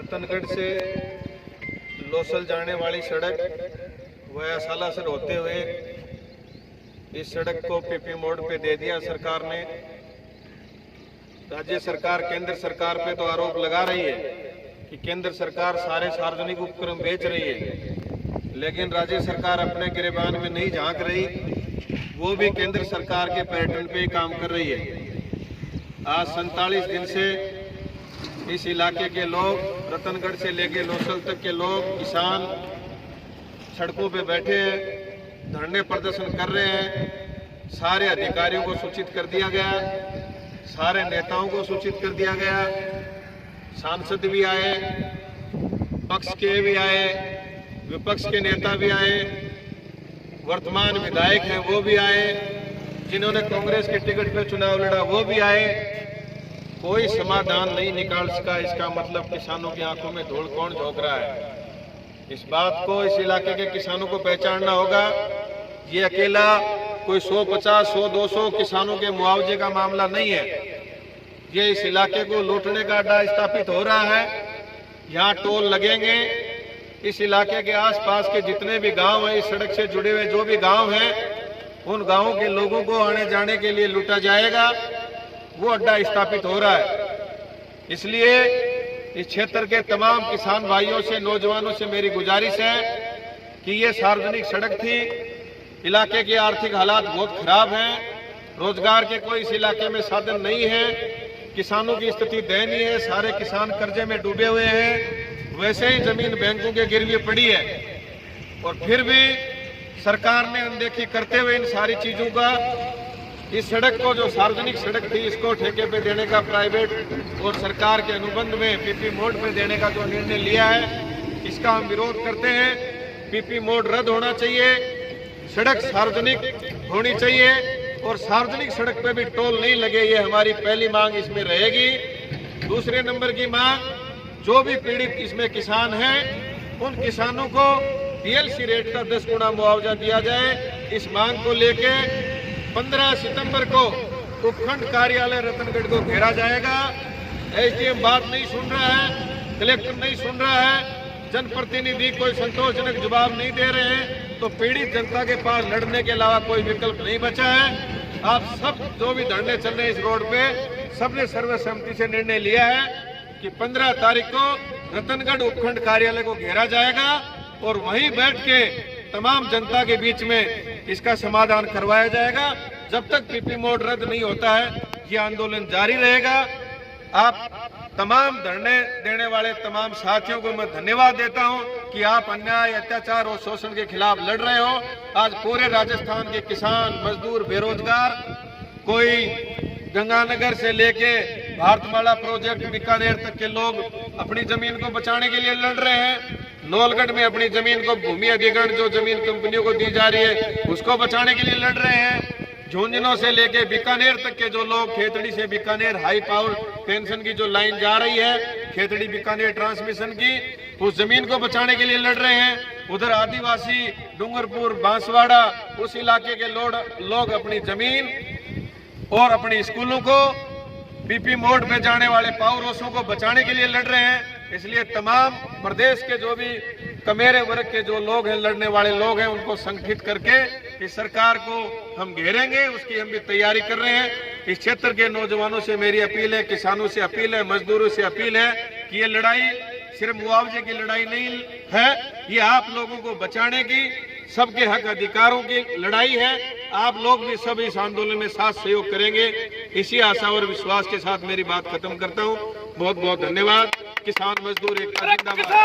रतनगढ़ से लोसल जाने वाली सड़क वया सालासर होते हुए इस सड़क को पीपी मोड़ पे दे दिया सरकार ने। राज्य सरकार केंद्र सरकार पे तो आरोप लगा रही है कि केंद्र सरकार सारे सार्वजनिक उपक्रम बेच रही है, लेकिन राज्य सरकार अपने गिरेबान में नहीं झांक रही, वो भी केंद्र सरकार के पैटर्न पे काम कर रही है। आज 47 दिन से इस इलाके के लोग, रतनगढ़ से लेके लोसल तक के लोग, किसान सड़कों पे बैठे हैं, धरने प्रदर्शन कर रहे हैं। सारे अधिकारियों को सूचित कर दिया गया, सारे नेताओं को सूचित कर दिया गया, सांसद भी आए, पक्ष के भी आए, विपक्ष के नेता भी आए, वर्तमान विधायक हैं वो भी आए, जिन्होंने कांग्रेस के टिकट पे चुनाव लड़ा वो भी आए। कोई समाधान नहीं निकाल सका। इसका मतलब किसानों की आंखों में धूल कौन झोंक रहा है? इस बात को इस इलाके के किसानों को पहचानना होगा। ये अकेला कोई 150, 100, 200 किसानों के मुआवजे का मामला नहीं है। ये इस इलाके को लूटने का अड्डा स्थापित हो रहा है। यहाँ टोल लगेंगे। इस इलाके के आसपास के जितने भी गांव हैं, इस सड़क से जुड़े हुए जो भी गांव हैं, उन गांवों के लोगों को आने जाने के लिए लूटा जाएगा। वो अड्डा स्थापित हो रहा है। इसलिए इस क्षेत्र के तमाम किसान भाइयों से, नौजवानों से मेरी गुजारिश है कि ये सार्वजनिक सड़क थी। इलाके के आर्थिक हालात बहुत खराब हैं, रोजगार के कोई इस इलाके में साधन नहीं है, किसानों की स्थिति दयनीय है, सारे किसान कर्जे में डूबे हुए हैं, वैसे ही जमीन बैंकों के गिरवी पड़ी है। और फिर भी सरकार ने अनदेखी करते हुए इन सारी चीजों का, इस सड़क को जो सार्वजनिक सड़क थी इसको ठेके पे देने का, प्राइवेट और सरकार के अनुबंध में पीपी मोड़ पे देने का जो निर्णय लिया है, इसका हम विरोध करते हैं। पीपी मोड़ रद्द होना चाहिए, सड़क सार्वजनिक होनी चाहिए और सार्वजनिक सड़क पे भी टोल नहीं लगे, ये हमारी पहली मांग इसमें रहेगी। दूसरे नंबर की मांग, जो भी पीड़ित इसमें किसान हैं, उन किसानों को पीएलसी रेट का 10 गुना मुआवजा दिया जाए। इस मांग को लेके 15 सितंबर को उपखंड कार्यालय रतनगढ़ को घेरा जाएगा। एसडीएम बात नहीं सुन रहा है, कलेक्टर नहीं सुन रहा है, जनप्रतिनिधि कोई संतोषजनक जवाब नहीं दे रहे हैं, तो पीड़ित जनता के पास लड़ने के अलावा कोई विकल्प नहीं बचा है। आप सब जो भी धरने चल रहे हैं इस रोड पे, सबने सर्वसम्मति से निर्णय लिया है कि 15 तारीख को रतनगढ़ उपखंड कार्यालय को घेरा जाएगा और वहीं बैठ के तमाम जनता के बीच में इसका समाधान करवाया जाएगा। जब तक पीपी मोड़ रद्द नहीं होता है ये आंदोलन जारी रहेगा। आप तमाम धरने देने वाले तमाम साथियों को मैं धन्यवाद देता हूं कि आप अन्याय, अत्याचार और शोषण के खिलाफ लड़ रहे हो। आज पूरे राजस्थान के किसान, मजदूर, बेरोजगार, कोई गंगानगर से लेके भारतमाला प्रोजेक्ट बीकानेर तक के लोग अपनी जमीन को बचाने के लिए लड़ रहे हैं। नौलगढ़ में अपनी जमीन को, भूमि अधिग्रहण जो जमीन कंपनियों को दी जा रही है, उसको बचाने के लिए लड़ रहे हैं। झुंझुनू से लेके बीकानेर तक के जो लोग, खेतड़ी से बीकानेर हाई पावर पेंशन की जो लाइन जा रही है, खेतड़ी बीकानेर ट्रांसमिशन की, उस जमीन को बचाने के लिए लड़ रहे हैं। उधर आदिवासी, डूंगरपुर, बांसवाड़ा, उस इलाके के लोग अपनी जमीन और अपनी स्कूलों को, पीपी मोड़ पे जाने वाले पावरों को बचाने के लिए लड़ रहे हैं। इसलिए तमाम प्रदेश के जो भी कमेरे वर्ग के जो लोग हैं, लड़ने वाले लोग हैं, उनको संगठित करके इस सरकार को हम घेरेंगे, उसकी हम भी तैयारी कर रहे हैं। इस क्षेत्र के नौजवानों से मेरी अपील है, किसानों से अपील है, मजदूरों से अपील है कि ये लड़ाई सिर्फ मुआवजे की लड़ाई नहीं है, ये आप लोगों को बचाने की, सबके हक अधिकारों की लड़ाई है। आप लोग भी सब इस आंदोलन में साथ सहयोग करेंगे, इसी आशा और विश्वास के साथ मेरी बात खत्म करता हूँ। बहुत बहुत धन्यवाद। किसान मजदूर एकता जिंदाबाद।